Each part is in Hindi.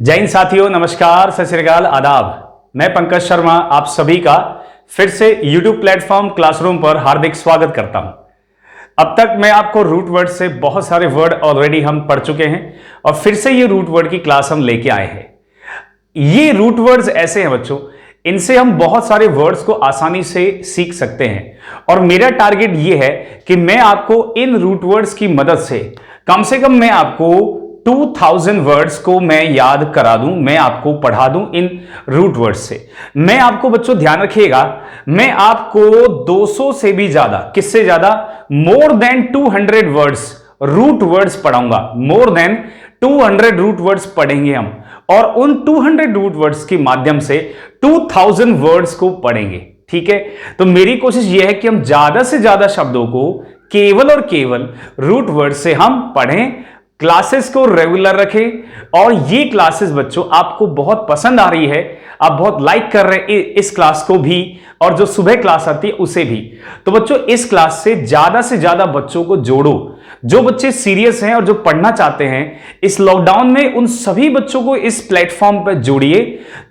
जय हिंद साथियों, नमस्कार, सत श्री अकाल, आदाब। मैं पंकज शर्मा आप सभी का फिर से YouTube प्लेटफॉर्म क्लासरूम पर हार्दिक स्वागत करता हूं। अब तक मैं आपको रूट वर्ड से बहुत सारे वर्ड ऑलरेडी हम पढ़ चुके हैं और फिर से ये रूट वर्ड की क्लास हम लेके आए हैं। ये रूट वर्ड्स ऐसे हैं बच्चों, इनसे हम बहुत सारे वर्ड्स को आसानी से सीख सकते हैं और मेरा टारगेट ये है कि मैं आपको इन रूट वर्ड्स की मदद से कम मैं आपको 2000 वर्ड्स को मैं याद करा दूं, मैं आपको पढ़ा दूं इन रूट वर्ड्स से। मैं आपको बच्चों ध्यान रखिएगा, मैं आपको 200 से भी ज्यादा, किससे ज्यादा, more than 200 words root words पढ़ाऊंगा। मोर देन 200 रूट वर्ड्स पढ़ेंगे हम और उन 200 रूट वर्ड्स के माध्यम से 2000 वर्ड्स को पढ़ेंगे। ठीक है, तो मेरी कोशिश यह है कि हम ज्यादा से ज्यादा शब्दों को केवल और केवल रूट वर्ड से हम पढ़ें, क्लासेस को रेगुलर रखें। और ये क्लासेस बच्चों आपको बहुत पसंद आ रही है, आप बहुत लाइक कर रहे हैं इस क्लास को भी और जो सुबह क्लास आती है उसे भी। तो बच्चों इस क्लास से ज्यादा बच्चों को जोड़ो, जो बच्चे सीरियस हैं और जो पढ़ना चाहते हैं इस लॉकडाउन में, उन सभी बच्चों को इस प्लेटफॉर्म पर जोड़िए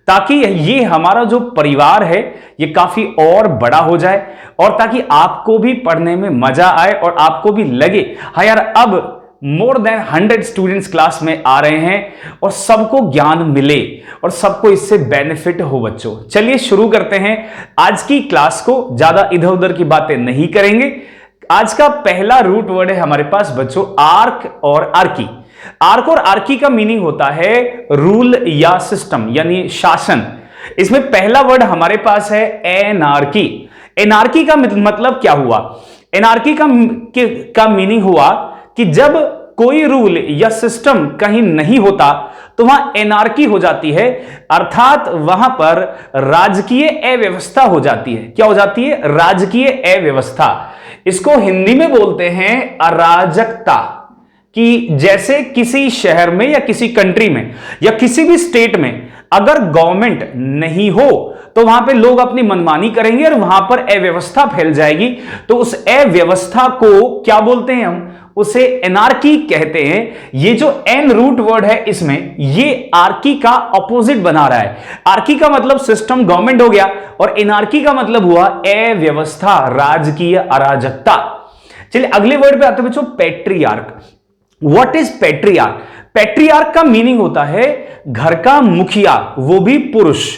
ताकि ये हमारा जो परिवार है ये काफी और बड़ा हो जाए और ताकि आपको भी पढ़ने में मजा आए और आपको भी लगे हाँ यार अब मोर देन 100 स्टूडेंट्स क्लास में आ रहे हैं और सबको ज्ञान मिले और सबको इससे बेनिफिट हो। बच्चों चलिए शुरू करते हैं आज की क्लास को, ज्यादा इधर उधर की बातें नहीं करेंगे। आज का पहला रूट वर्ड है हमारे पास बच्चों आर्क और आर्की। आर्क और आर्की का मीनिंग होता है रूल या सिस्टम यानी शासन। इसमें पहला वर्ड हमारे पास है एनार्की। एनार्की का मतलब क्या हुआ? एनार्की का मीनिंग हुआ कि जब कोई रूल या सिस्टम कहीं नहीं होता तो वहां एनार्की हो जाती है, अर्थात वहां पर राजकीय अव्यवस्था हो जाती है। क्या हो जाती है? राजकीय अव्यवस्था। इसको हिंदी में बोलते हैं अराजकता। कि जैसे किसी शहर में या किसी कंट्री में या किसी भी स्टेट में अगर गवर्नमेंट नहीं हो तो वहां पे लोग अपनी मनमानी करेंगे और वहां पर अव्यवस्था फैल जाएगी। तो उस अव्यवस्था को क्या बोलते हैं? हम उसे एनार्की कहते हैं। ये जो एन रूट वर्ड है इसमें ये आर्की का ऑपोजिट बना रहा है। आर्की का मतलब सिस्टम, गवर्नमेंट हो गया और एनार्की का मतलब हुआ अव्यवस्था, राजकीय अराजकता। चलिए अगले वर्ड पे आते हैं बच्चों, patriarch. What is patriarch? Patriarch का मीनिंग होता है घर का मुखिया, वो भी पुरुष।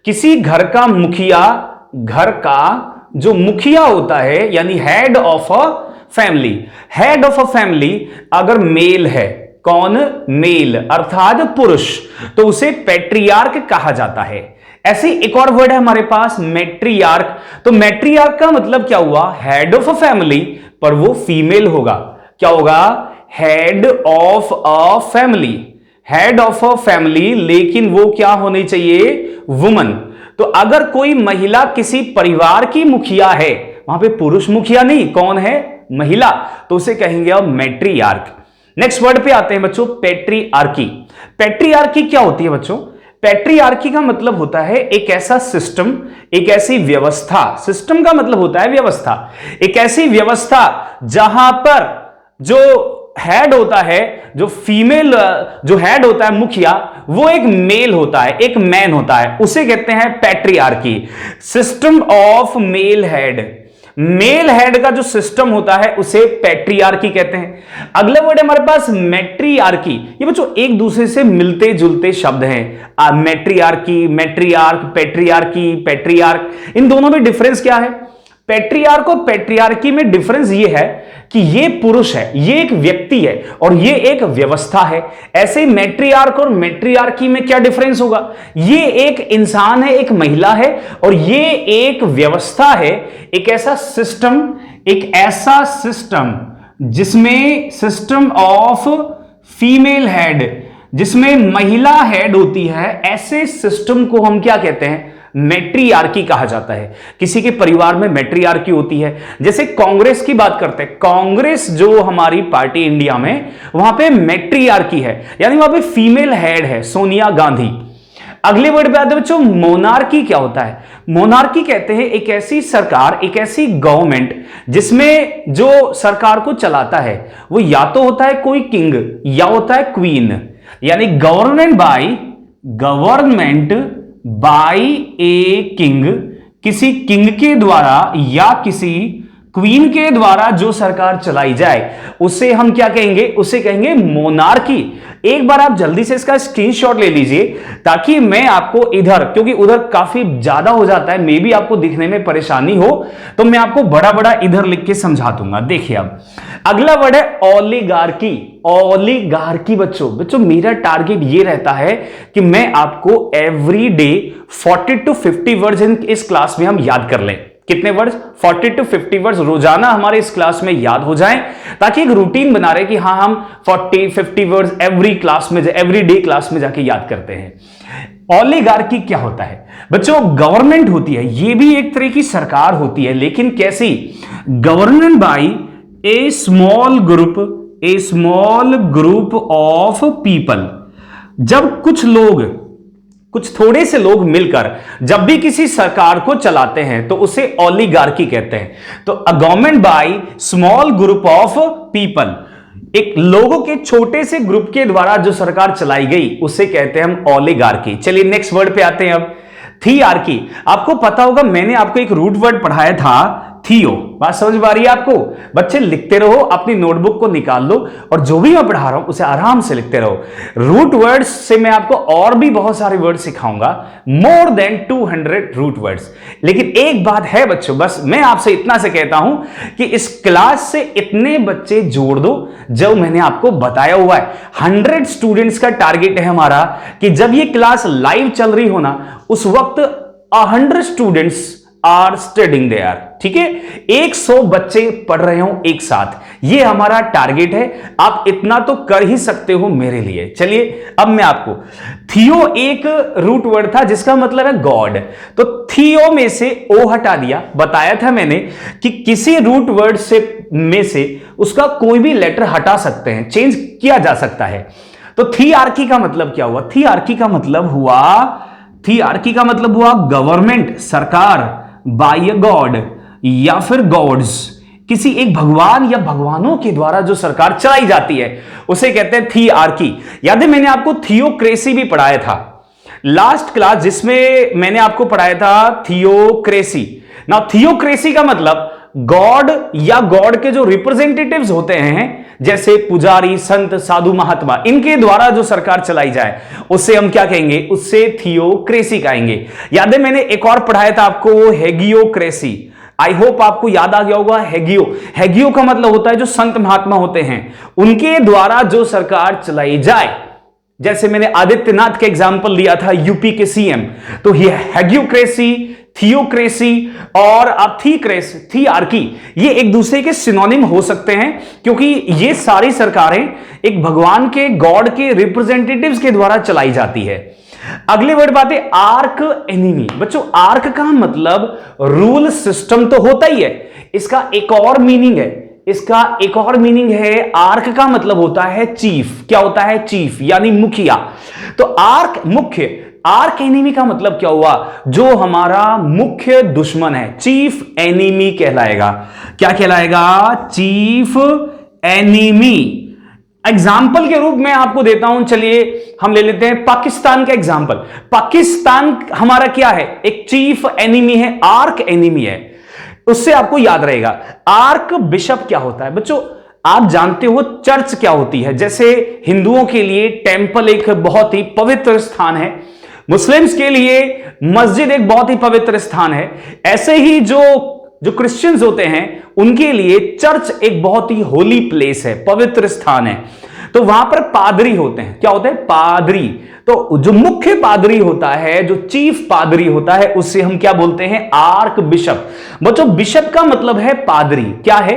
किसी घर का मुखिया, घर का जो मुखिया होता है यानी head of a family. Head of a family अगर मेल है, कौन? मेल अर्थात पुरुष, तो उसे पैट्रियार्क कहा जाता है। ऐसे एक और वर्ड है हमारे पास मैट्रियार्क। तो मैट्रियार्क का मतलब क्या हुआ? हेड ऑफ अ फैमिली, पर वो फीमेल होगा। क्या होगा? Head of a family. Head of a family, लेकिन वो क्या होनी चाहिए? वुमन। तो अगर कोई महिला किसी परिवार की मुखिया है, वहां पे पुरुष मुखिया नहीं, कौन है? महिला, तो उसे कहेंगे अब मैट्रियार्क। नेक्स्ट वर्ड पे आते हैं बच्चों, पैट्रियार्की। पैट्रियार्की क्या होती है बच्चों? पैट्रियार्की का मतलब होता है एक ऐसा सिस्टम, एक ऐसी व्यवस्था। सिस्टम का मतलब होता है व्यवस्था। एक ऐसी व्यवस्था जहां पर जो हेड होता है, जो फीमेल जो हेड होता है मुखिया, वो एक मेल होता है, एक मैन होता है, उसे कहते हैं patriarchy. System of male head. Male head का जो सिस्टम होता है उसे पैट्रियार्की कहते हैं। अगला वर्ड है हमारे पास मैट्रियार्की। ये बच्चों एक दूसरे से मिलते जुलते शब्द हैं। मैट्रियार्की, मैट्रियार्क, पैट्रियार्की, पैट्रियार्क, इन दोनों में डिफरेंस क्या है? पैट्रियार्क और पैट्रियार्की में डिफरेंस ये है कि ये पुरुष है, ये एक व्यक्ति है और ये एक व्यवस्था है। ऐसे मैट्रियार्क और मैट्रियार्की में क्या डिफरेंस होगा? ये एक इंसान है, एक महिला है और ये एक व्यवस्था है, एक ऐसा सिस्टम जिसमें सिस्टम ऑफ फीमेल हेड, जिसमें महिला हेड होती है। ऐसे सिस्टम को हम क्या कहते हैं? मैट्रियार्की कहा जाता है। किसी के परिवार में मैट्रियार्की होती है। जैसे कांग्रेस की बात करते हैं, कांग्रेस जो हमारी पार्टी इंडिया में, वहां पे मैट्रियार्की है यानी वहां पे फीमेल हेड है, सोनिया गांधी। अगले वर्ड पे आते हैं बच्चों, मोनार्की क्या होता है? मोनार्की कहते हैं एक ऐसी सरकार, एक ऐसी गवर्नमेंट जिसमें जो सरकार को चलाता है वो या तो होता है कोई किंग या होता है क्वीन, यानी government by government by a king, किसी किंग के द्वारा या किसी क्वीन के द्वारा जो सरकार चलाई जाए उसे हम क्या कहेंगे, उसे कहेंगे मोनार्की। एक बार आप जल्दी से इसका स्क्रीनशॉट ले लीजिए ताकि मैं आपको इधर, क्योंकि उधर काफी ज्यादा हो जाता है, मे भी आपको दिखने में परेशानी हो, तो मैं आपको बड़ा बड़ा इधर लिख के समझा दूंगा। देखिए अब अगला वर्ड है ओलिगार्की। ओलिगार्की बच्चों मेरा टारगेट ये रहता है कि मैं आपको एवरी डे 40 to 50 वर्ड्स इस क्लास में हम याद कर लें। कितने वर्ड्स? 40 to 50 वर्ड्स रोजाना हमारे इस क्लास में याद हो जाएं, ताकि एक रूटीन बना रहे कि हाँ हम 40-50 वर्ड्स एवरी क्लास में, एवरी डे क्लास में जाके याद करते हैं। ओलिगार्की क्या होता है बच्चों? गवर्नमेंट होती है, ये भी एक तरह की सरकार होती है, लेकिन कैसी? Government by A small group of people. जब कुछ थोड़े से लोग मिलकर जब भी किसी सरकार को चलाते हैं तो उसे ओलिगार्की कहते हैं। तो a government by small group of people, एक लोगों के छोटे से ग्रुप के द्वारा जो सरकार चलाई गई उसे कहते हैं हम ओलिगार्की। चलिए नेक्स्ट वर्ड पे आते हैं अब, थियार्की। आपको पता होगा मैंने आपको एक रूट वर्ड पढ़ाया था थियो। बात समझ में आ रही है आपको? बच्चे लिखते रहो, अपनी नोटबुक को निकाल लो और जो भी मैं पढ़ा रहा हूं उसे आराम से लिखते रहो। रूट वर्ड्स से मैं आपको और भी बहुत सारे वर्ड सिखाऊंगा, मोर देन 200 रूट वर्ड्स। लेकिन एक बात है बच्चों, बस मैं आपसे इतना से कहता हूं कि इस क्लास से इतने बच्चे जोड़ दो जो मैंने आपको बताया हुआ है। 100 स्टूडेंट्स का टारगेट है हमारा कि जब ये क्लास लाइव चल रही हो ना उस वक्त 100 स्टूडेंट्स आर स्टडिंग देयर। ठीक है, 100 बच्चे पढ़ रहे हो एक साथ, ये हमारा टारगेट है। आप इतना तो कर ही सकते हो मेरे लिए। चलिए अब मैं आपको, थियो एक रूट वर्ड था जिसका मतलब है गॉड, तो थियो में से ओ हटा दिया। बताया था मैंने कि किसी रूट वर्ड में से उसका कोई भी लेटर हटा सकते हैं, चेंज किया जा सकता है। तो थियार्की का मतलब क्या हुआ? थियार्की का मतलब हुआ गवर्नमेंट, सरकार, बाय अ गॉड या फिर गॉड्स, किसी एक भगवान या भगवानों के द्वारा जो सरकार चलाई जाती है उसे कहते हैं थियार्की। याद है मैंने आपको थियोक्रेसी भी पढ़ाया था लास्ट क्लास, जिसमें मैंने आपको पढ़ाया था थियोक्रेसी। ना थियोक्रेसी का मतलब गॉड या गॉड के जो रिप्रेजेंटेटिव्स होते हैं जैसे पुजारी, संत, साधु, महात्मा, इनके द्वारा जो सरकार चलाई जाए उससे हम क्या कहेंगे? उससे थियोक्रेसी कहेंगे। याद है मैंने एक और पढ़ाया था आपको हेगियोक्रेसी। आई होप आपको याद आ गया होगा। हेगियो का मतलब होता है जो संत महात्मा होते हैं उनके द्वारा जो सरकार चलाई जाए। जैसे मैंने आदित्यनाथ का एग्जाम्पल लिया था, यूपी के सीएम, तो हेगियोक्रेसी, थियोक्रेसी और थियार्की ये एक दूसरे के सिनोनिम हो सकते हैं, क्योंकि ये सारी सरकारें एक भगवान के, गॉड के रिप्रेजेंटेटिव्स के द्वारा चलाई जाती है। अगले वर्ड बात है आर्क एनिमी। बच्चों आर्क का मतलब रूल सिस्टम तो होता ही है, इसका एक और मीनिंग है। आर्क का मतलब होता है चीफ। क्या होता है? चीफ यानी मुखिया। तो आर्क एनिमी का मतलब क्या हुआ? जो हमारा मुख्य दुश्मन है, चीफ एनिमी कहलाएगा। क्या कहलाएगा? Chief enemy. एग्जाम्पल के रूप में आपको देता हूं, चलिए हम ले लेते हैं पाकिस्तान का एग्जाम्पल। पाकिस्तान हमारा क्या है? एक चीफ एनिमी है, आर्क एनिमी है, उससे आपको याद रहेगा। आर्क बिशप क्या होता है? बच्चों आप जानते हो चर्च क्या होती है? जैसे हिंदुओं के लिए टेंपल एक बहुत ही पवित्र स्थान है, मुस्लिम्स के लिए मस्जिद एक बहुत ही पवित्र स्थान है, ऐसे ही जो क्रिश्चियंस होते हैं उनके लिए चर्च एक बहुत ही होली प्लेस है, पवित्र स्थान है। तो वहां पर पादरी होते हैं। क्या होते हैं? पादरी। तो जो मुख्य पादरी होता है, जो चीफ पादरी होता है, उससे हम क्या बोलते हैं? Arc bishop. बच्चों बिशप का मतलब है पादरी। क्या है?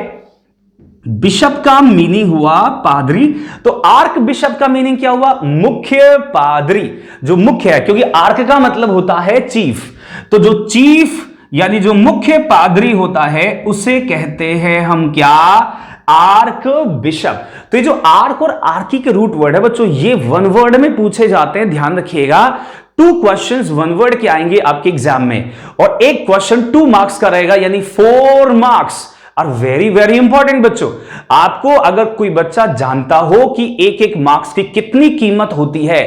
बिशप का मीनिंग हुआ पादरी, तो आर्क बिशप का मीनिंग क्या हुआ? मुख्य पादरी, जो मुख्य है, क्योंकि आर्क का मतलब होता है चीफ। तो जो चीफ यानी जो मुख्य पादरी होता है उसे कहते हैं हम क्या? Arc bishop. तो ये जो आर्क और आर्की के रूट वर्ड है बच्चों, ये वन वर्ड में पूछे जाते हैं, ध्यान रखिएगा। 2 क्वेश्चंस वन वर्ड के आएंगे आपके एग्जाम में, और एक क्वेश्चन 2 मार्क्स का रहेगा, यानी 4 marks are very very important बच्चों। आपको अगर कोई बच्चा जानता हो कि एक एक मार्क्स की कितनी कीमत होती है,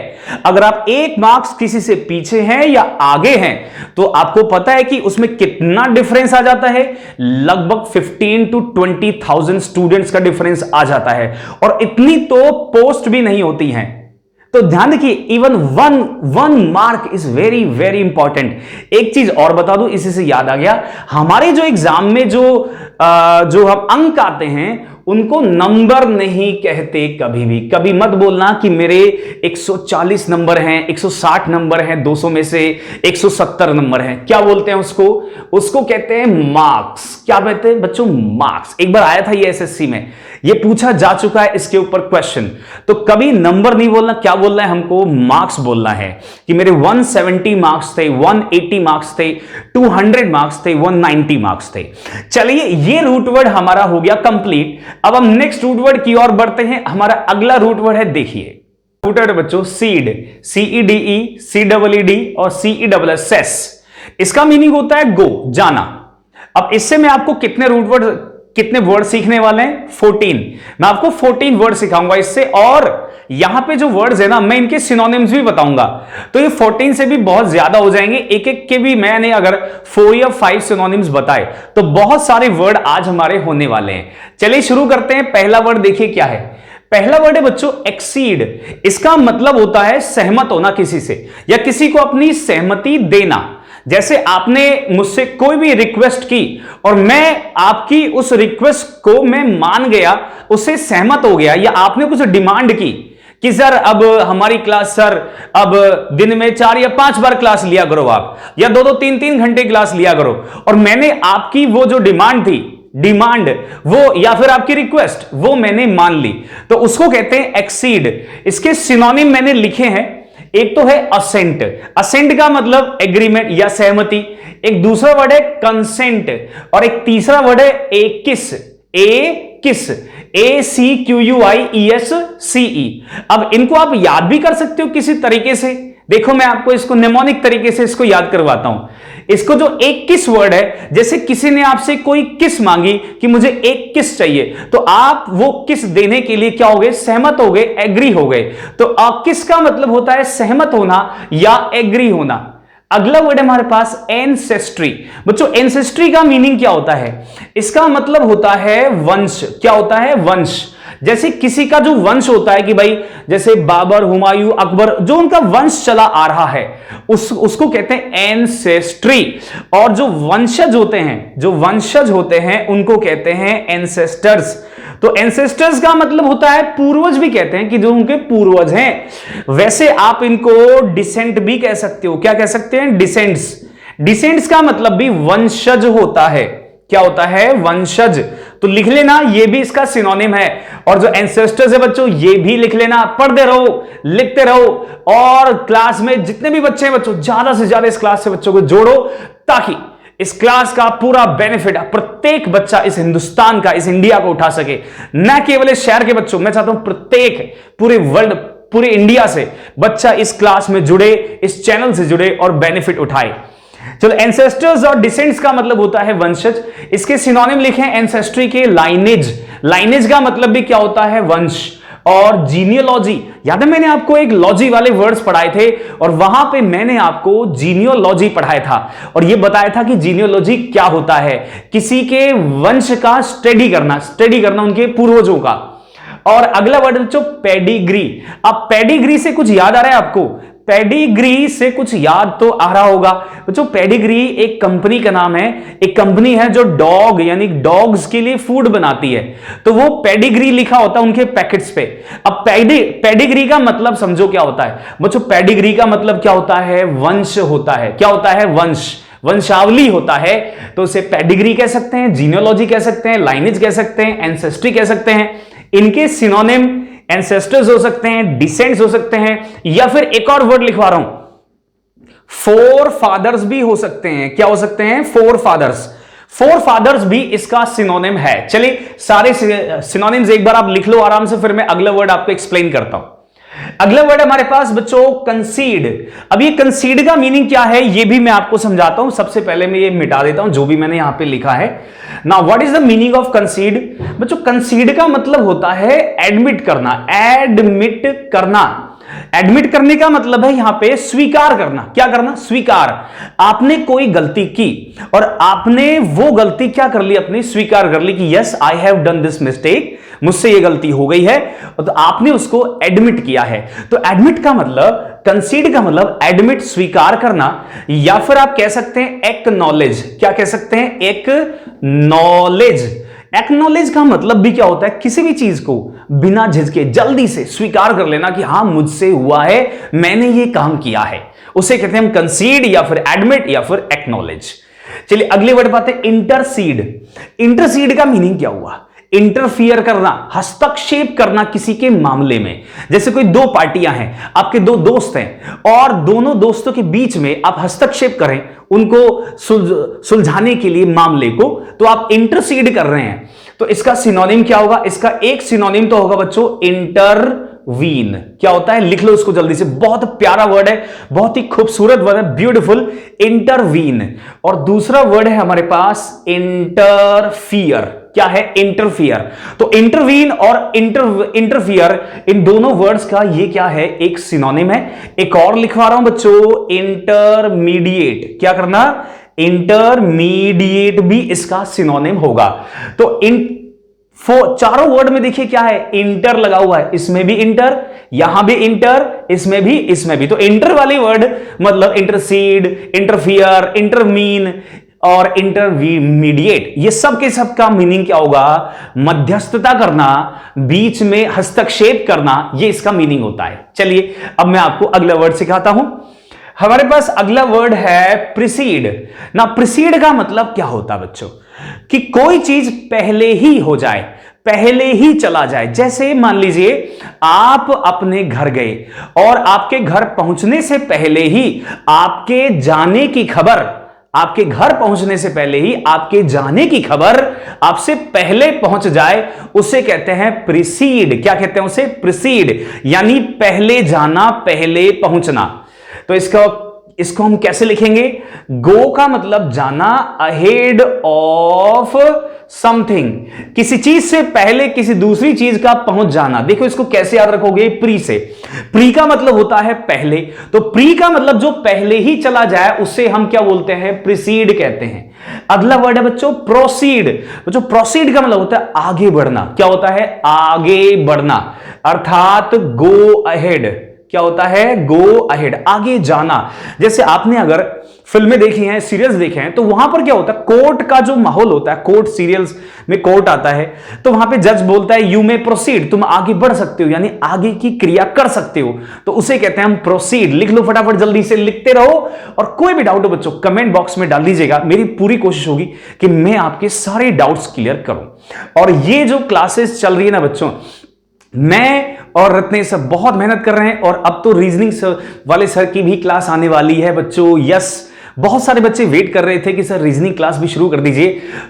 अगर आप एक मार्क्स किसी से पीछे हैं या आगे हैं, तो आपको पता है कि उसमें कितना डिफरेंस आ जाता है। लगभग 15 to 20,000 स्टूडेंट्स का डिफरेंस आ जाता है, और इतनी तो पोस्ट भी नहीं होती हैं। तो ध्यान रखिए, even one mark is very very important. एक चीज और बता दूं, इसी से याद आ गया, हमारे जो एग्जाम में जो हम अंक आते हैं उनको नंबर नहीं कहते कभी भी। कभी मत बोलना कि मेरे 140 नंबर हैं, 160 नंबर हैं, 200 में से 170 नंबर हैं। क्या बोलते हैं उसको? उसको कहते हैं मार्क्स। क्या कहते हैं बच्चों? मार्क्स। एक बार आया था ये एसएससी में, ये पूछा जा चुका है इसके ऊपर क्वेश्चन। तो कभी नंबर नहीं बोलना, क्या बोलना है हमको? मार्क्स बोलना है कि मेरे 170 मार्क्स थे, 180 मार्क्स थे, 200 मार्क्स थे, 190 मार्क्स थे। चलिए, ये रूट वर्ड हमारा हो गया कंप्लीट। अब हम नेक्स्ट रूट वर्ड की ओर बढ़ते हैं। हमारा अगला रूट वर्ड है, देखिए रूट वर्ड बच्चों सीड, CEDE, CEED और CESS। इसका मीनिंग होता है गो, जाना। अब इससे मैं आपको कितने वर्ड सीखने वाले हैं? 14। मैं आपको 14 वर्ड सिखाऊंगा इससे, और यहां पे जो वर्ड्स है ना, मैं इनके सिनोनिम्स भी बताऊंगा। तो ये 14 से भी बहुत ज्यादा हो जाएंगे। एक एक के भी मैंने अगर 4 या 5 सिनोनिम्स बताए तो बहुत सारे वर्ड आज हमारे होने वाले हैं। चलिए शुरू करते हैं। पहला वर्ड देखिए क्या है। पहला वर्ड है बच्चों एक्सीड। इसका मतलब होता है सहमत होना किसी से, या किसी को अपनी सहमति देना। जैसे आपने मुझसे कोई भी रिक्वेस्ट की और मैं आपकी उस रिक्वेस्ट को मैं मान गया, उससे सहमत हो गया, या आपने कुछ डिमांड की कि सर अब हमारी क्लास, सर अब दिन में 4 या 5 बार क्लास लिया करो आप, या 2-2, 3-3 घंटे क्लास लिया करो, और मैंने आपकी वो जो डिमांड वो या फिर आपकी रिक्वेस्ट वो मैंने मान ली, तो उसको कहते हैं एक्सीड। इसके सिनोनिम मैंने लिखे हैं। एक तो है असेंट। असेंट का मतलब एग्रीमेंट या सहमति। एक दूसरा वर्ड है कंसेंट, और एक तीसरा वर्ड है एकिस। ACQUIESCE। अब इनको आप याद भी कर सकते हो किसी तरीके से। देखो मैं आपको इसको निमोनिक तरीके से इसको याद करवाता हूं। इसको जो एक किस वर्ड है, जैसे किसी ने आपसे कोई किस मांगी कि मुझे एक किस चाहिए, तो आप वो किस देने के लिए क्या हो गए? सहमत हो गए, एग्री हो गए। तो किस का मतलब होता है सहमत होना या एग्री होना। अगला वर्ड है हमारे पास एंसेस्ट्री। बच्चों एंसेस्ट्री का मीनिंग क्या होता है? इसका मतलब होता है वंश। क्या होता है? वंश। जैसे किसी का जो वंश होता है कि भाई जैसे बाबर, हुमायूं, अकबर, जो उनका वंश चला आ रहा है उसको कहते हैं एंसेस्ट्री। और जो वंशज होते हैं उनको कहते हैं एंसेस्टर्स। तो एंसेस्टर्स का मतलब होता है पूर्वज भी कहते हैं कि जो उनके पूर्वज हैं। वैसे आप इनको डिसेंट भी कह सकते हो। क्या कह सकते हैं? डिसेंट्स। डिसेंट्स का मतलब भी वंशज होता है। क्या होता है? वंशज। तो लिख लेना, ये भी इसका सिनोनिम है। और जो एंसेस्टर्स है बच्चों, ये भी लिख लेना। पढ़ते रहो, लिखते रहो, और क्लास में जितने भी बच्चे हैं बच्चों, ज्यादा से ज्यादा इस क्लास से बच्चों को जोड़ो, ताकि इस क्लास का पूरा बेनिफिट प्रत्येक बच्चा इस हिंदुस्तान का, इस इंडिया को उठा सके। न केवल इस शहर के बच्चों, मैं चाहता हूं प्रत्येक पूरे वर्ल्ड, पूरे इंडिया से बच्चा इस क्लास में जुड़े, इस चैनल से जुड़े और बेनिफिट उठाए। चलो, एंसेस्टर्स और डिसेंट्स का मतलब होता है वंशज। इसके सिनोनिम लिखे एंसेस्ट्री के लाइनेज। लाइनेज का मतलब भी क्या होता है? वंश। और जीनियोलॉजी, याद है मैंने आपको एक लॉजी वाले वर्ड्स पढ़ाए थे, और वहां पे मैंने आपको जीनियोलॉजी पढ़ाया था, और यह बताया था कि जीनियोलॉजी क्या होता है? किसी के वंश का स्टडी करना उनके पूर्वजों का। और अगला वर्ड बच्चों पेडिग्री। अब पेडिग्री से कुछ याद आ रहा है आपको? पेडिग्री से कुछ याद तो आ रहा होगा बच्चों। पेडिग्री एक कंपनी का नाम है। एक कंपनी है जो डॉग यानी डॉग्स के लिए फूड बनाती है, तो वो पेडिग्री लिखा होता है उनके पैकेट्स पे। अब पेडिग्री का मतलब समझो क्या होता है बच्चों? पेडिग्री का मतलब क्या होता है? वंश होता है। क्या होता है? वंश, वंशावली होता है। तो उसे पेडिग्री कह सकते हैं, जीनियोलॉजी कह सकते हैं, लाइनेज कह सकते हैं, एंसेस्ट्री कह सकते हैं। इनके सिनोनिम एंसेस्टर्स हो सकते हैं, डिसेंट्स हो सकते हैं, या फिर एक और वर्ड लिखवा रहा हूं, फोर फादर्स भी हो सकते हैं। क्या हो सकते हैं? Four fathers. फोर फादर्स भी इसका सिनोनिम है। चलिए सारे सिनोनिम्स एक बार आप लिख लो आराम से, फिर मैं अगला वर्ड आपको एक्सप्लेन करता हूं। अगला वर्ड हमारे पास बच्चों कंसीड। अब ये कंसीड का मीनिंग क्या है ये भी मैं आपको समझाता हूं। सबसे पहले मैं ये मिटा देता हूं जो भी मैंने यहां पे लिखा है। Now what is the meaning of कंसीड? बच्चों कंसीड का मतलब होता है एडमिट करना, एडमिट करना। एडमिट करने का मतलब है यहां पे स्वीकार करना। क्या करना? स्वीकार। आपने कोई गलती की और आपने वो गलती क्या कर ली? अपनी स्वीकार कर ली कि yes I have done this mistake, मुझसे ये गलती हो गई है, तो आपने उसको एडमिट किया है। तो एडमिट का मतलब, कंसीड का मतलब एडमिट, स्वीकार करना, या फिर आप कह सकते हैं एक्नॉलेज। क्या कह सकते हैं? एक्नॉलेज। एक्नॉलेज का मतलब भी क्या होता है? किसी भी चीज को बिना झिझके जल्दी से स्वीकार कर लेना कि हां मुझसे हुआ है, मैंने ये काम किया है, उसे कहते हैं हम कंसीड या फिर एडमिट या फिर एक्नॉलेज। चलिए अगले वर्ड बात है इंटरसीड। इंटरसीड का मीनिंग क्या हुआ? इंटरफियर करना, हस्तक्षेप करना किसी के मामले में। जैसे कोई दो पार्टियां हैं, आपके दो दोस्त हैं और दोनों दोस्तों के बीच में आप हस्तक्षेप करें उनको सुलझाने के लिए मामले को, तो आप इंटरसीड कर रहे हैं। तो इसका सिनोनिम क्या होगा? इसका एक सिनोनिम तो होगा बच्चों इंटरवीन। क्या होता है? लिख लो इसको जल्दी से, बहुत प्यारा वर्ड है, बहुत ही खूबसूरत वर्ड है, ब्यूटीफुल, इंटरवीन। और दूसरा वर्ड है हमारे पास इंटरफियर। क्या है? इंटरफियर। तो इंटरवीन और इंटरफियर, इन दोनों वर्ड्स का ये क्या है? एक सिनोनिम है। एक और लिखवा रहा हूं बच्चों, इंटरमीडिएट। क्या करना? इंटरमीडिएट भी इसका सिनोनिम होगा। तो इन चारों वर्ड में देखिए क्या है? इंटर लगा हुआ है, इसमें भी इंटर, यहां भी इंटर, इसमें भी, इसमें भी। तो इंटर वाली वर्ड मतलब इंटरसीड, इंटरफियर, इंटरमीन और इंटरमीडिएट, ये सब के सब का मीनिंग क्या होगा? मध्यस्थता करना, बीच में हस्तक्षेप करना, ये इसका मीनिंग होता है। चलिए अब मैं आपको अगला वर्ड सिखाता हूं। हमारे पास अगला वर्ड है प्रिसीड। ना प्रिसीड का मतलब क्या होता है बच्चों? कि कोई चीज पहले ही हो जाए, पहले ही चला जाए। जैसे मान लीजिए आप अपने घर गए और आपके घर पहुंचने से पहले ही आपके जाने की खबर, आपके घर पहुंचने से पहले ही आपके जाने की खबर आपसे पहले पहुंच जाए, उसे कहते हैं प्रिसीड। क्या कहते हैं उसे? प्रिसीड, यानी पहले जाना, पहले पहुंचना। तो इसको हम कैसे लिखेंगे? गो का मतलब जाना, अहेड ऑफ समथिंग, किसी चीज से पहले किसी दूसरी चीज का पहुंच जाना। देखो इसको कैसे याद रखोगे? प्री से। प्री का मतलब होता है पहले, तो प्री का मतलब जो पहले ही चला जाए उसे हम क्या बोलते हैं? प्रिसीड कहते हैं। अगला वर्ड है बच्चों प्रोसीड। बच्चों प्रोसीड का मतलब होता है आगे बढ़ना। क्या होता है? आगे बढ़ना, अर्थात गो अहेड। क्या होता है? गो अहेड, आगे जाना। जैसे आपने अगर फिल्में देखी हैं, सीरियल्स देखे हैं, तो वहां पर क्या होता है? कोर्ट का जो माहौल होता है, कोर्ट सीरियल्स में कोर्ट आता है, तो वहां पे जज बोलता है यू मे प्रोसीड, तुम आगे बढ़ सकते हो, यानी आगे की क्रिया कर सकते हो, तो उसे कहते हैं हम प्रोसीड। लिख लो फटाफट, जल्दी से लिखते रहो, और कोई भी डाउट हो बच्चों कमेंट बॉक्स में डाल दीजिएगा। मेरी पूरी कोशिश होगी कि मैं आपके सारे डाउट्स क्लियर करूं। और ये जो क्लासेस चल रही है ना बच्चों, मैं और रत्ने सब बहुत मेहनत कर रहे हैं, और अब तो रीजनिंग वाले सर की भी क्लास आने वाली है बच्चों। यस, बहुत सारे बच्चे वेट कर रहे थे कि सर रीजनिंग क्लास भी शुरू कर दीजिए,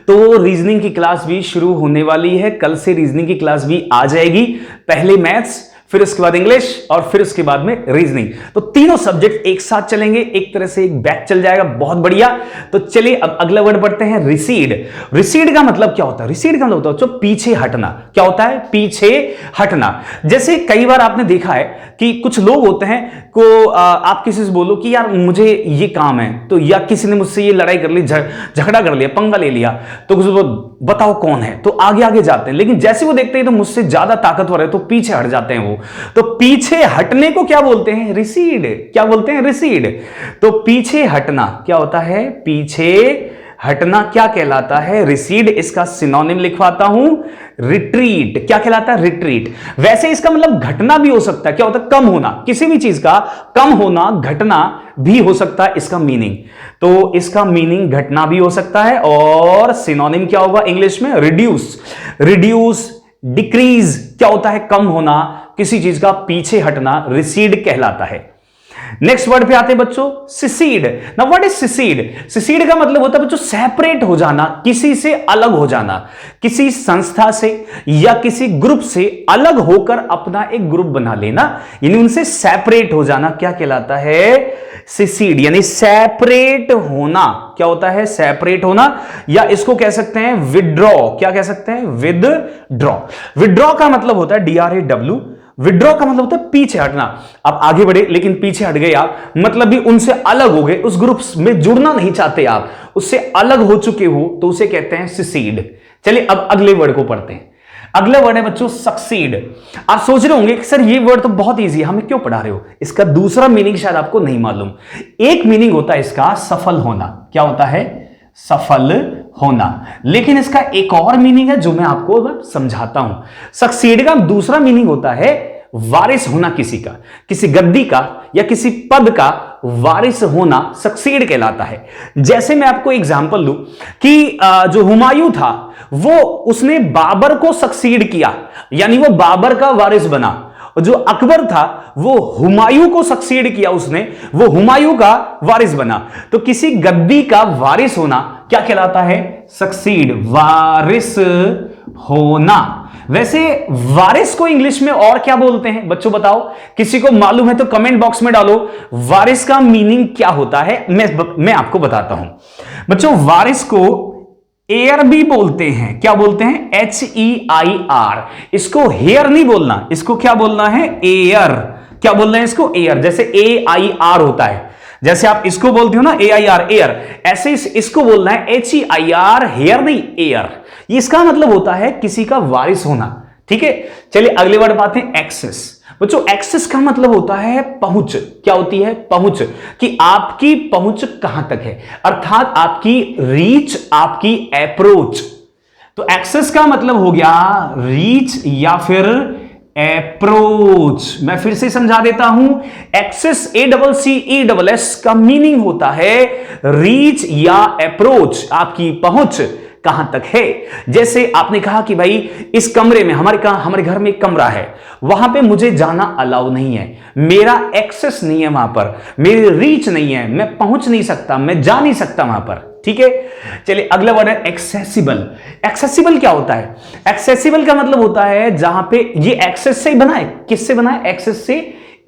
तो रीजनिंग की क्लास भी शुरू होने वाली है। कल से रीजनिंग की क्लास भी आ जाएगी। पहले मैथ्स, फिर उसके बाद इंग्लिश, और फिर उसके बाद में रीजनिंग। तो तीनों सब्जेक्ट एक साथ चलेंगे, एक तरह से एक बैच चल जाएगा, बहुत बढ़िया। तो चलिए अब अगला वर्ड पढ़ते हैं, रिसीड। रिसीड का मतलब क्या होता है? रिसीड का मतलब होता है पीछे हटना। क्या होता है? पीछे हटना। जैसे कई बार आपने देखा है कि कुछ लोग होते हैं को आप किसी से बोलो कि यार मुझे ये काम है, तो या किसी ने मुझसे ये लड़ाई कर ली, झगड़ा कर लिया, पंगा ले लिया, तो बताओ कौन है, तो आगे आगे जाते हैं। लेकिन जैसे वो देखते हैं तो मुझसे ज्यादा ताकतवर है, तो पीछे हट जाते हैं वो। तो पीछे हटने को क्या बोलते हैं? रिसीड। क्या बोलते हैं? रिसीड। तो पीछे हटना क्या होता है? पीछे हटना क्या कहलाता है? रिसीड। इसका सिनोनिम लिखवाता हूं, रिट्रीट। क्या कहलाता है? रिट्रीट। वैसे इसका मतलब घटना भी हो सकता है। क्या होता है? कम होना, किसी भी चीज का कम होना, घटना भी हो सकता है इसका मीनिंग। तो इसका मीनिंग घटना भी हो सकता है। और सिनोनिम क्या होगा इंग्लिश में? रिड्यूस। रिड्यूस, डिक्रीज क्या होता है? कम होना, किसी चीज का पीछे हटना रिसीड कहलाता है। नेक्स्ट वर्ड पे आते हैं बच्चों, secede. Now what is secede? Secede का मतलब होता है बच्चों सेपरेट हो जाना, किसी से अलग हो जाना, किसी संस्था से या किसी ग्रुप से अलग होकर अपना एक ग्रुप बना लेना, यानी उनसे सेपरेट हो जाना क्या कहलाता है? सिसीड, यानी सेपरेट होना। क्या होता है? सेपरेट होना, या इसको कह सकते हैं विड्रॉ। क्या कह सकते हैं? विदड्रॉ। विड्रॉ का मतलब होता है DRAW। विड्रॉ का मतलब होता है पीछे हटना। आप आगे बढ़े लेकिन पीछे हट गए आप, मतलब भी उनसे अलग हो गए, उस ग्रुप में जुड़ना नहीं चाहते आप, उससे अलग हो चुके हो, तो उसे कहते हैं सिसीड। चलिए अब अगले वर्ड को पढ़ते हैं। अगला वर्ड है बच्चों सक्सीड। आप सोच रहे होंगे कि सर ये वर्ड तो बहुत इजी है, हमें क्यों पढ़ा रहे हो? इसका दूसरा मीनिंग शायद आपको नहीं मालूम। एक मीनिंग होता है इसका सफल होना। क्या होता है? सफल होना। लेकिन इसका एक और मीनिंग है जो मैं आपको समझाता हूं। सक्सीड का दूसरा मीनिंग होता है वारिस होना, किसी का, किसी गद्दी का या किसी पद का वारिस होना सक्सीड कहलाता है। जैसे मैं आपको एग्जांपल दूं कि जो हुमायूं था वो उसने बाबर को सक्सीड किया, यानी वो बाबर का वारिस बना। जो अकबर था वो हुमायूं को सक्सीड किया, उसने वो हुमायूं का वारिस बना। तो किसी गद्दी का वारिस होना क्या कहलाता है? सक्सीड, वारिस होना। वैसे वारिस को इंग्लिश में और क्या बोलते हैं बच्चों? बताओ, किसी को मालूम है तो कमेंट बॉक्स में डालो। वारिस का मीनिंग क्या होता है? मैं आपको बताता हूं बच्चों। वारिस को एयर भी बोलते हैं। क्या बोलते हैं? HEIR। इसको हेयर नहीं बोलना, इसको क्या बोलना है? एयर। क्या बोल रहे हैं इसको? एयर। जैसे AIR होता है, जैसे आप इसको बोलते हो ना AIR, एयर, ऐसे इसको बोलना है HEIR, हेयर नहीं, एयर। इसका मतलब होता है किसी का वारिस होना। ठीक है, चलिए अगले वर्ड बात है एक्सेस। बच्चों एक्सेस का मतलब होता है पहुंच। क्या होती है? पहुंच, कि आपकी पहुंच कहां तक है, अर्थात आपकी रीच, आपकी अप्रोच। तो एक्सेस का मतलब हो गया रीच या फिर अप्रोच। मैं फिर से समझा देता हूं, एक्सेस ACCESS का मीनिंग होता है रीच या अप्रोच, आपकी पहुंच कहां तक है। जैसे आपने कहा कि भाई इस कमरे में, हमारे घर में एक कमरा है, वहां पे मुझे जाना अलाउ नहीं है, मेरा एक्सेस नहीं है वहां पर, मेरी रीच नहीं है, मैं पहुंच नहीं सकता, मैं जा नहीं सकता वहां पर। ठीक है, चलिए अगला वर्ड है एक्सेसिबल। एक्सेसिबल क्या होता है? एक्सेसिबल का मतलब होता है जहां पे, ये एक्सेस से बना है, किससे बना है? एक्सेस से,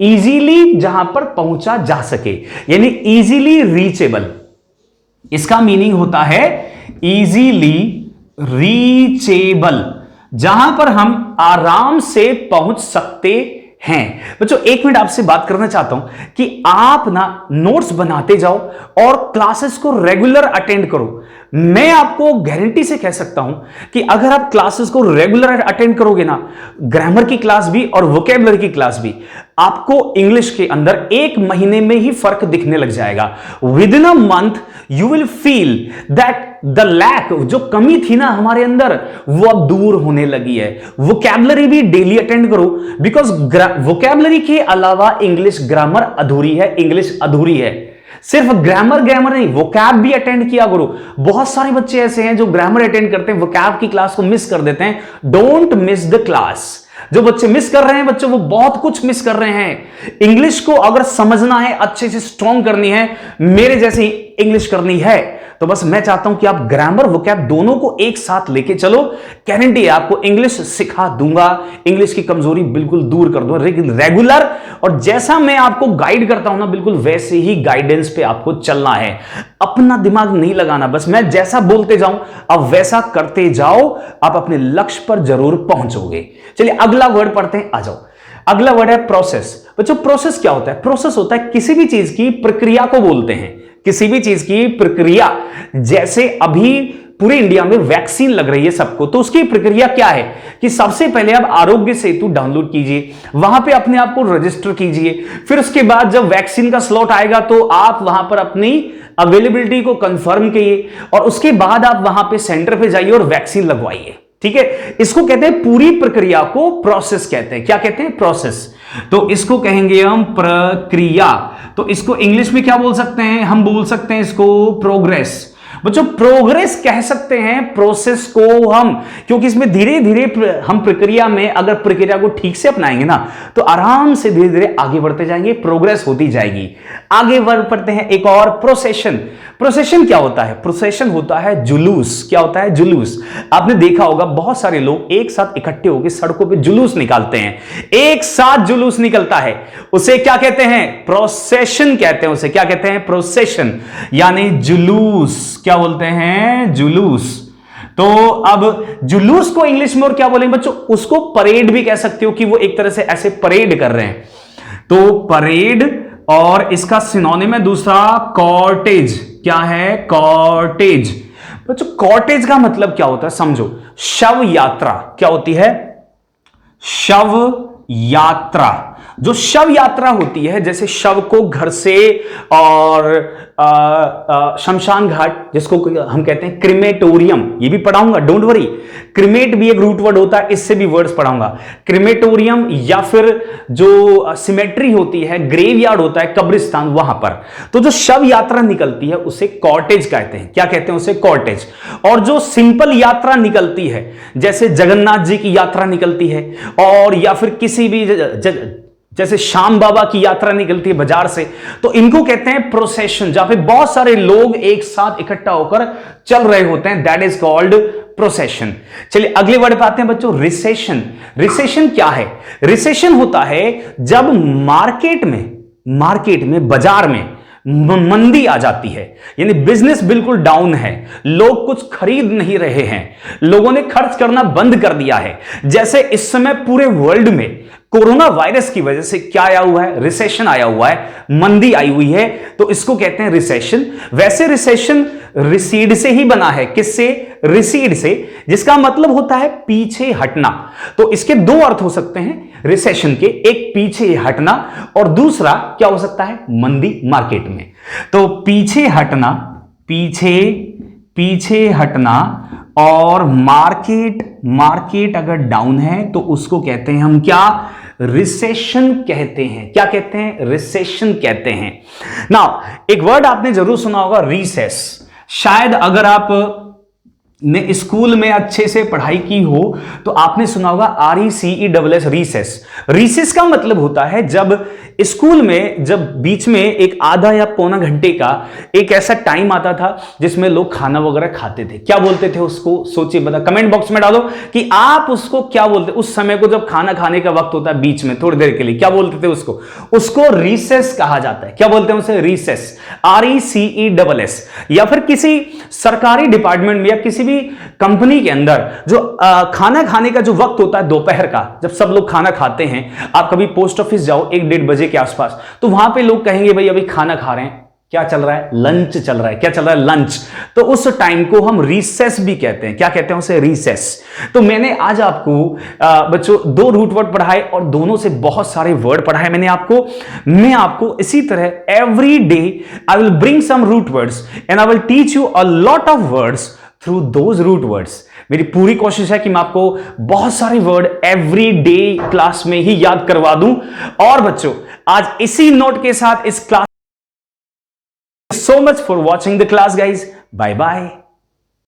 इजीली जहां पर पहुंचा जा सके, यानी इजीली रीचेबल। इसका मीनिंग होता है इजीली रीचेबल, जहां पर हम आराम से पहुंच सकते हैं। बच्चों एक मिनट आपसे बात करना चाहता हूं कि आप ना नोट्स बनाते जाओ और क्लासेस को रेगुलर अटेंड करो। मैं आपको गारंटी से कह सकता हूं कि अगर आप क्लासेस को रेगुलर अटेंड करोगे ना, ग्रामर की क्लास भी और वोकैबुलरी की क्लास भी, आपको इंग्लिश के अंदर 1 महीने में ही फर्क दिखने लग जाएगा। Within a month you will feel that the lack, जो कमी थी ना हमारे अंदर, वो अब दूर होने लगी है। वोकैबुलरी भी डेली अटेंड करो, बिकॉज वोकैबुलरी के अलावा इंग्लिश ग्रामर अधूरी है, इंग्लिश अधूरी है। सिर्फ ग्रामर नहीं, वोकैब भी अटेंड किया करो। बहुत सारे बच्चे ऐसे हैं जो ग्रामर अटेंड करते हैं, वोकैब की क्लास को मिस कर देते हैं। Don't miss the class. जो बच्चे मिस कर रहे हैं बच्चों, वो बहुत कुछ मिस कर रहे हैं। इंग्लिश को अगर समझना है, अच्छे से स्ट्रॉन्ग करनी है, मेरे जैसी इंग्लिश करनी है, तो बस मैं चाहता हूं कि आप ग्रामर वोकैब दोनों को एक साथ लेके चलो। गारंटी है आपको इंग्लिश सिखा दूंगा, इंग्लिश की कमजोरी बिल्कुल दूर कर दूंगा रेगुलर। और जैसा मैं आपको गाइड करता हूं ना, बिल्कुल वैसे ही गाइडेंस पे आपको चलना है। अपना दिमाग नहीं लगाना, बस मैं जैसा बोलते जाऊं अब वैसा करते जाओ, आप अपने लक्ष्य पर जरूर पहुंचोगे। चलिए अगला वर्ड पढ़ते हैं, आ जाओ। अगला वर्ड है प्रोसेस। बच्चों प्रोसेस क्या होता है? प्रोसेस होता है किसी भी चीज की प्रक्रिया को बोलते हैं, किसी भी चीज की प्रक्रिया। जैसे अभी पूरे इंडिया में वैक्सीन लग रही है सबको, तो उसकी प्रक्रिया क्या है कि सबसे पहले आप आरोग्य सेतु डाउनलोड कीजिए, वहां पे अपने आप को रजिस्टर कीजिए, फिर उसके बाद जब वैक्सीन का स्लॉट आएगा तो आप वहां पर अपनी अवेलेबिलिटी को कंफर्म कीजिए, और उसके बाद आप वहां पे सेंटर पे जाइए और वैक्सीन लगवाइए। ठीक है, इसको कहते हैं, पूरी प्रक्रिया को प्रोसेस कहते हैं। क्या कहते हैं? प्रोसेस। तो इसको कहेंगे हम प्रक्रिया। तो इसको इंग्लिश में क्या बोल सकते हैं? हम बोल सकते हैं इसको प्रोग्रेस। बच्चों प्रोग्रेस कह सकते हैं प्रोसेस को हम, क्योंकि इसमें धीरे धीरे हम प्रक्रिया में अगर प्रक्रिया को ठीक से अपनाएंगे ना तो आराम से धीरे धीरे आगे बढ़ते जाएंगे, प्रोग्रेस होती जाएगी। आगे बढ़ पड़ते हैं एक और, प्रोसेशन। प्रोसेशन क्या होता है? प्रोसेशन होता है जुलूस। क्या होता है? जुलूस। आपने देखा होगा बहुत सारे लोग एक साथ इकट्ठे होकर सड़कों पे जुलूस निकालते हैं, एक साथ जुलूस निकलता है, उसे क्या कहते हैं? प्रोसेशन कहते हैं। उसे क्या कहते हैं? प्रोसेशन, यानी जुलूस। क्या बोलते हैं? जुलूस। तो अब जुलूस को इंग्लिश में और क्या बोलेंगे बच्चों? उसको परेड भी कह सकते हो कि वो एक तरह से ऐसे परेड कर रहे हैं, तो परेड। और इसका सिनोनिम है दूसरा कॉर्टेज। क्या है? कॉर्टेज। बच्चों कॉर्टेज का मतलब क्या होता है समझो। शव यात्रा। क्या होती है? शव यात्रा। जो शव यात्रा होती है, जैसे शव को घर से और शमशान घाट, जिसको हम कहते हैं क्रिमेटोरियम, ये भी पढ़ाऊंगा, डोंट वरी। क्रिमेट भी एक रूट वर्ड होता है, इससे भी वर्ड्स पढ़ाऊंगा। क्रिमेटोरियम या फिर जो सिमेट्री होती है, ग्रेवयार्ड होता है, कब्रिस्तान, वहां पर तो जो शव यात्रा निकलती है उसे कॉर्टेज कहते हैं। क्या कहते हैं उसे? कॉर्टेज। और जो सिंपल यात्रा निकलती है, जैसे जगन्नाथ जी की यात्रा निकलती है, और या फिर किसी भी जैसे श्याम बाबा की यात्रा निकलती है बाजार से, तो इनको कहते हैं प्रोसेशन। जहां पे बहुत सारे लोग एक साथ इकट्ठा होकर चल रहे होते हैं, दैट इज कॉल्ड प्रोसेशन। चलिए अगले वर्ड पे आते हैं बच्चों, रिसेशन। रिसेशन क्या है? रिसेशन होता है जब मार्केट में बाजार में मंदी आ जाती है, यानी बिजनेस बिल्कुल डाउन है, लोग कुछ खरीद नहीं रहे हैं, लोगों ने खर्च करना बंद कर दिया है। जैसे इस समय पूरे वर्ल्ड में कोरोना वायरस की वजह से क्या आया हुआ है? रिसेशन आया हुआ है, मंदी आई हुई है, तो इसको कहते हैं रिसेशन। वैसे रिसेशन रिसीड से ही बना है। किससे? रिसीड से, जिसका मतलब होता है पीछे हटना। तो इसके दो अर्थ हो सकते हैं रिसेशन के, एक पीछे हटना और दूसरा क्या हो सकता है? मंदी मार्केट में। तो पीछे हटना, पीछे हटना, और मार्केट अगर डाउन है तो उसको कहते हैं हम क्या? रिसेशन कहते हैं। क्या कहते हैं? रिसेशन कहते हैं। नाउ एक वर्ड आपने जरूर सुना होगा, रीसेस। शायद अगर आप ने स्कूल में अच्छे से पढ़ाई की हो तो आपने सुना होगा RECESS, रीसेस। रीसेस का मतलब होता है जब स्कूल में जब बीच में एक आधा या पौना घंटे का एक ऐसा टाइम आता था जिसमें लोग खाना वगैरह खाते थे। क्या बोलते थे उसको? सोचिए, बता, कमेंट बॉक्स में डालो कि आप उसको क्या बोलते? उस समय को जब खाना खाने का वक्त होता है बीच में थोड़ी देर के लिए, क्या बोलते थे उसको? उसको रीसेस कहा जाता है। क्या बोलते हैं उसे? Recess, RECESS। या फिर किसी सरकारी डिपार्टमेंट में या किसी भी कंपनी के अंदर जो खाना खाने का जो वक्त होता है दोपहर का, जब सब लोग खाना खाते हैं, आप कभी पोस्ट ऑफिस जाओ 1-1:30 बजे के आसपास, तो वहां पे लोग कहेंगे भाई अभी खाना खा रहे हैं, क्या चल रहा है? लंच चल रहा है। क्या चल रहा है? लंच। तो उस टाइम को हम रीसेस भी कहते हैं। क्या कहते हैं उसे? रीसेस। तो मैंने आज आपको बच्चों 2 रूट वर्ड पढ़ाए और दोनों से बहुत सारे वर्ड पढ़ाए मैंने आपको। मैं आपको इसी तरह every day I will bring some root words and I will teach you a lot of words through those root words. मेरी पूरी कोशिश है कि मैं आपको बहुत सारे वर्ड एवरी डे क्लास में ही याद करवा दूं। और बच्चों आज इसी नोट के साथ इस class, so much for watching the class guys, bye bye।